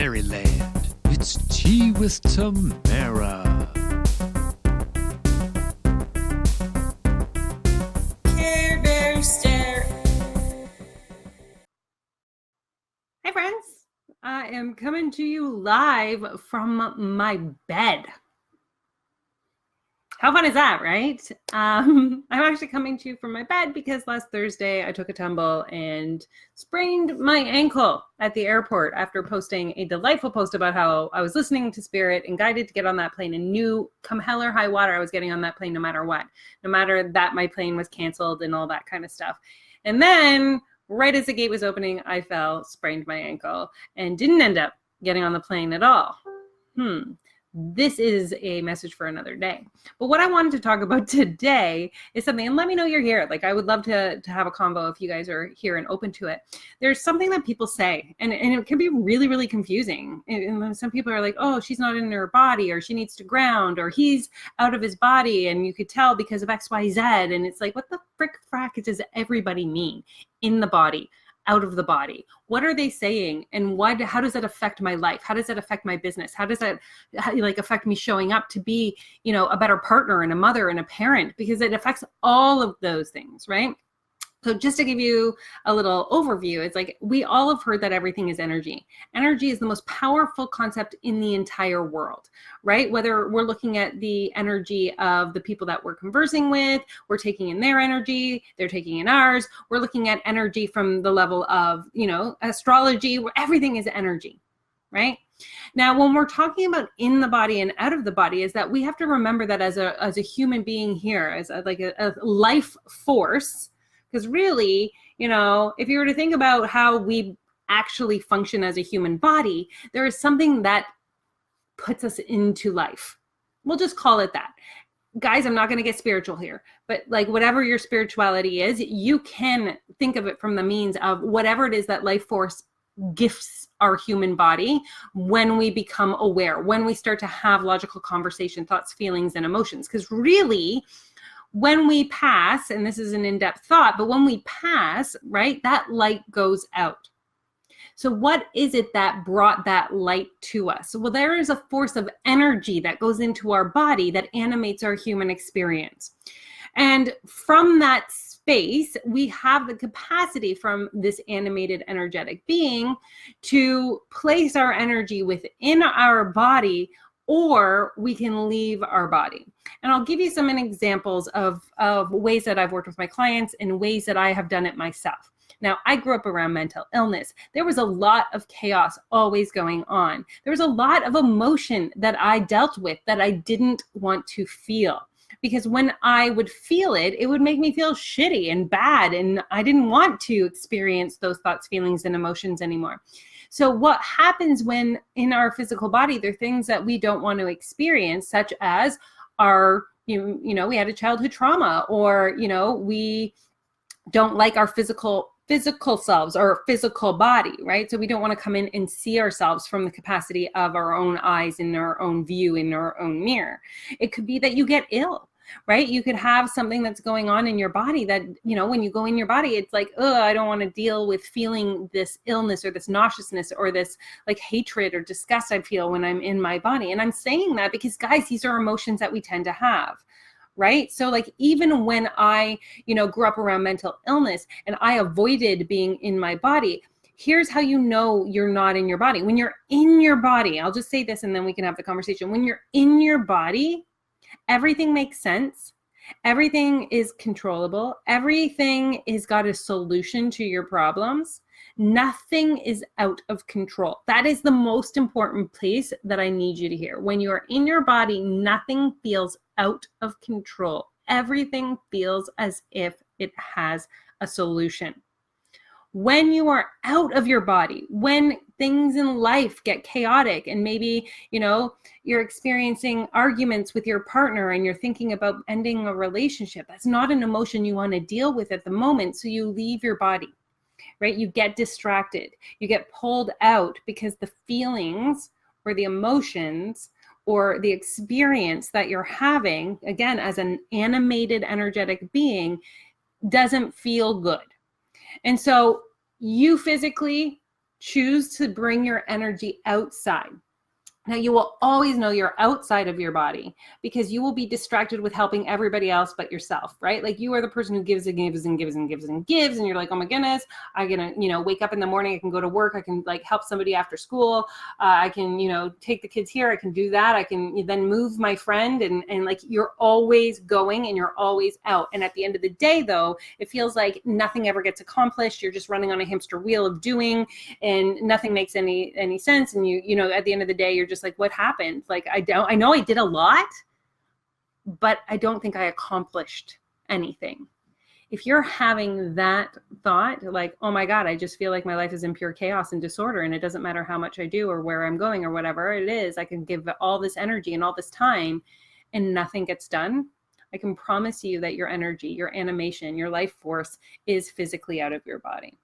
Fairyland. It's Tea with Tamara. Care Bear Stare. Hi friends, I am coming to you live from my bed. How fun is that, right? I'm actually coming to you from my bed because last Thursday I took a tumble and sprained my ankle at the airport after posting a delightful post about how I was listening to Spirit and guided to get on that plane and knew come hell or high water I was getting on that plane no matter what, no matter that my plane was canceled and all that kind of stuff. And then right as the gate was opening, I fell, sprained my ankle, and didn't end up getting on the plane at all. This is a message for another day. But what I wanted to talk about today is something, and let me know you're here. Like, I would love to have a convo if you guys are here and open to it. There's something that people say, and it can be really, really confusing. And some people are like, oh, she's not in her body, or she needs to ground, or he's out of his body, and you could tell because of X, Y, Z. And it's like, what the frick frack does everybody mean? In the body, out of the body? What are they saying? And how does that affect my life? How does that affect my business? How does that affect me showing up to be, a better partner and a mother and a parent? Because it affects all of those things, right? So just to give you a little overview, it's like we all have heard that everything is energy. Energy is the most powerful concept in the entire world, right? Whether we're looking at the energy of the people that we're conversing with, we're taking in their energy, they're taking in ours. We're looking at energy from the level of, astrology, where everything is energy, right? Now, when we're talking about in the body and out of the body, is that we have to remember that as a human being here, as a life force. Because really, if you were to think about how we actually function as a human body, there is something that puts us into life. We'll just call it that. Guys, I'm not going to get spiritual here, but whatever your spirituality is, you can think of it from the means of whatever it is that life force gifts our human body when we become aware, when we start to have logical conversation, thoughts, feelings, and emotions. Because really, when we pass, and this is an in-depth thought, but when we pass, right, that light goes out. So what is it that brought that light to us? Well, there is a force of energy that goes into our body that animates our human experience. And from that space, we have the capacity from this animated energetic being to place our energy within our body, or we can leave our body. And I'll give you some examples of ways that I've worked with my clients and ways that I have done it myself. Now, I grew up around mental illness. There was a lot of chaos always going on. There was a lot of emotion that I dealt with that I didn't want to feel. Because when I would feel it, it would make me feel shitty and bad. And I didn't want to experience those thoughts, feelings, and emotions anymore. So what happens when in our physical body, there are things that we don't want to experience, such as our, we had a childhood trauma, or, we don't like our physical selves or physical body, right? So we don't want to come in and see ourselves from the capacity of our own eyes, in our own view, in our own mirror. It could be that you get ill, right? You could have something that's going on in your body that, when you go in your body, it's like, oh, I don't want to deal with feeling this illness or this nauseousness or this hatred or disgust I feel when I'm in my body. And I'm saying that because, guys, these are emotions that we tend to have. Right? So even when I, grew up around mental illness and I avoided being in my body, here's how you know you're not in your body. When you're in your body, I'll just say this and then we can have the conversation. When you're in your body, everything makes sense. Everything is controllable. Everything has got a solution to your problems. Nothing is out of control. That is the most important place that I need you to hear. When you're in your body, nothing feels out of control. Everything feels as if it has a solution. When you are out of your body, when things in life get chaotic and maybe, you're experiencing arguments with your partner and you're thinking about ending a relationship, that's not an emotion you want to deal with at the moment. So you leave your body, right? You get distracted, you get pulled out because the feelings or the emotions or the experience that you're having, again, as an animated energetic being, doesn't feel good. And so you physically choose to bring your energy outside. Now, you will always know you're outside of your body because you will be distracted with helping everybody else but yourself, right? Like you are the person who gives and gives and gives and gives and gives. And you're like, oh my goodness, I'm going to, wake up in the morning. I can go to work. I can like help somebody after school. I can, take the kids here. I can do that. I can then move my friend and like you're always going and you're always out. And at the end of the day, though, it feels like nothing ever gets accomplished. You're just running on a hamster wheel of doing and nothing makes any sense. And at the end of the day, you're just like, what happened? Like, I know I did a lot, but I don't think I accomplished anything. If you're having that thought, like, oh my God, I just feel like my life is in pure chaos and disorder, and it doesn't matter how much I do or where I'm going or whatever it is, I can give all this energy and all this time and nothing gets done. I can promise you that your energy, your animation, your life force is physically out of your body.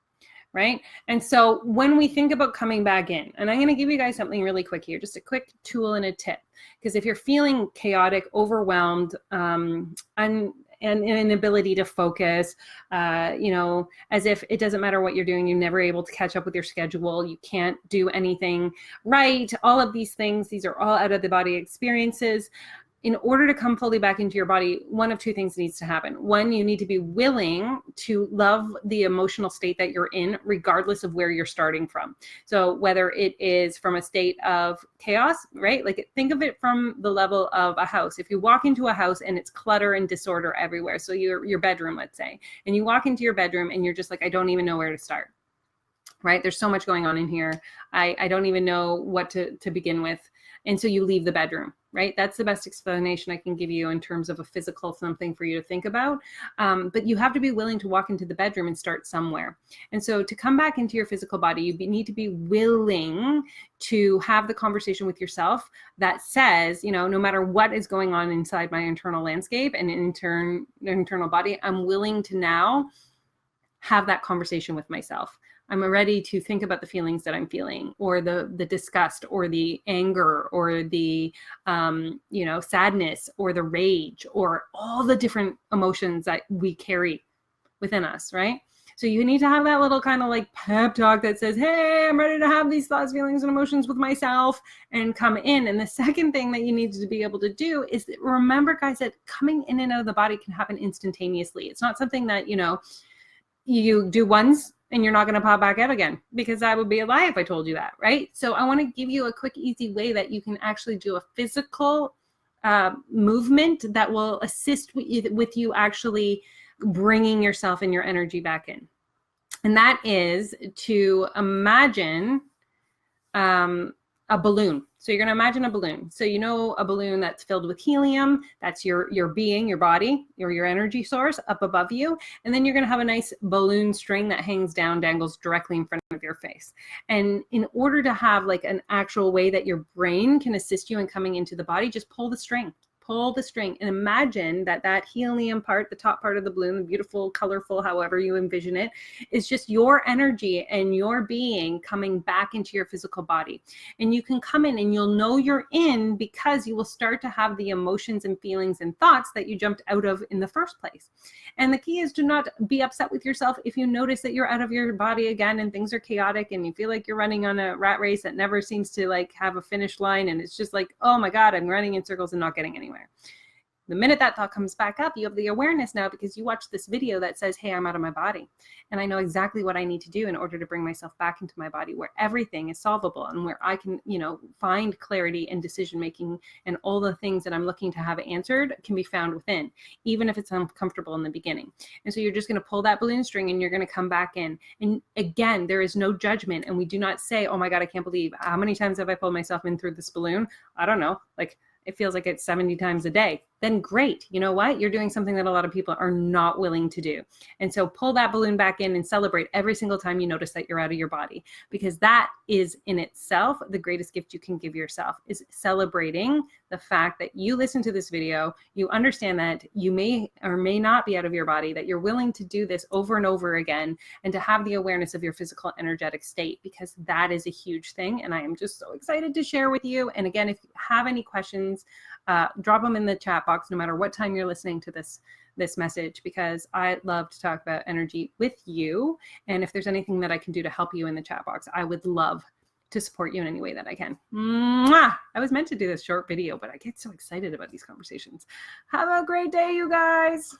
Right? And so when we think about coming back in, and I'm going to give you guys something really quick here, just a quick tool and a tip. Because if you're feeling chaotic, overwhelmed, and an inability to focus, as if it doesn't matter what you're doing, you're never able to catch up with your schedule, you can't do anything right, all of these things, these are all out of the body experiences. In order to come fully back into your body, one of two things needs to happen. One, you need to be willing to love the emotional state that you're in, regardless of where you're starting from. So whether it is from a state of chaos, right? Like think of it from the level of a house. If you walk into a house and it's clutter and disorder everywhere, so your bedroom, let's say, and you walk into your bedroom and you're just like, I don't even know where to start. Right? There's so much going on in here. I don't even know what to begin with. And so you leave the bedroom, right? That's the best explanation I can give you in terms of a physical something for you to think about. But you have to be willing to walk into the bedroom and start somewhere. And so to come back into your physical body, you need to be willing to have the conversation with yourself that says, no matter what is going on inside my internal landscape and internal body, I'm willing to now have that conversation with myself. I'm ready to think about the feelings that I'm feeling, or the disgust, or the anger, or the sadness, or the rage, or all the different emotions that we carry within us, right? So you need to have that little kind of like pep talk that says, hey, I'm ready to have these thoughts, feelings, and emotions with myself, and come in. And the second thing that you need to be able to do is that, remember, guys, that coming in and out of the body can happen instantaneously. It's not something that, you do once and you're not going to pop back out again, because that would be a lie if I told you that, right? So I want to give you a quick, easy way that you can actually do a physical movement that will assist with you actually bringing yourself and your energy back in. And that is to imagine a balloon. So you're going to imagine a balloon. So a balloon that's filled with helium. That's your being, your body, your energy source up above you. And then you're going to have a nice balloon string that hangs down, dangles directly in front of your face. And in order to have like an actual way that your brain can assist you in coming into the body, just pull the string. Pull the string and imagine that helium part, the top part of the balloon, the beautiful, colorful, however you envision it, is just your energy and your being coming back into your physical body. And you can come in and you'll know you're in because you will start to have the emotions and feelings and thoughts that you jumped out of in the first place. And the key is to not be upset with yourself if you notice that you're out of your body again and things are chaotic and you feel like you're running on a rat race that never seems to like have a finish line. And it's just like, oh my God, I'm running in circles and not getting anywhere. The minute that thought comes back up, you have the awareness now because you watched this video that says, hey, I'm out of my body. And I know exactly what I need to do in order to bring myself back into my body, where everything is solvable and where I can, find clarity and decision-making, and all the things that I'm looking to have answered can be found within, even if it's uncomfortable in the beginning. And so you're just going to pull that balloon string and you're going to come back in. And again, there is no judgment. And we do not say, oh my God, I can't believe how many times have I pulled myself in through this balloon? I don't know, it feels like it's 70 times a day. Then great. You know what? You're doing something that a lot of people are not willing to do. And so pull that balloon back in and celebrate every single time you notice that you're out of your body, because that is in itself the greatest gift you can give yourself, is celebrating the fact that you listen to this video, you understand that you may or may not be out of your body, that you're willing to do this over and over again, and to have the awareness of your physical energetic state, because that is a huge thing. And I am just so excited to share with you. And again, if you have any questions, drop them in the chat box, no matter what time you're listening to this this message because I love to talk about energy with you. And if there's anything that I can do to help you in the chat box, I would love to support you in any way that I can. Mwah! I was meant to do this short video, but I get so excited about these conversations. Have a great day, you guys.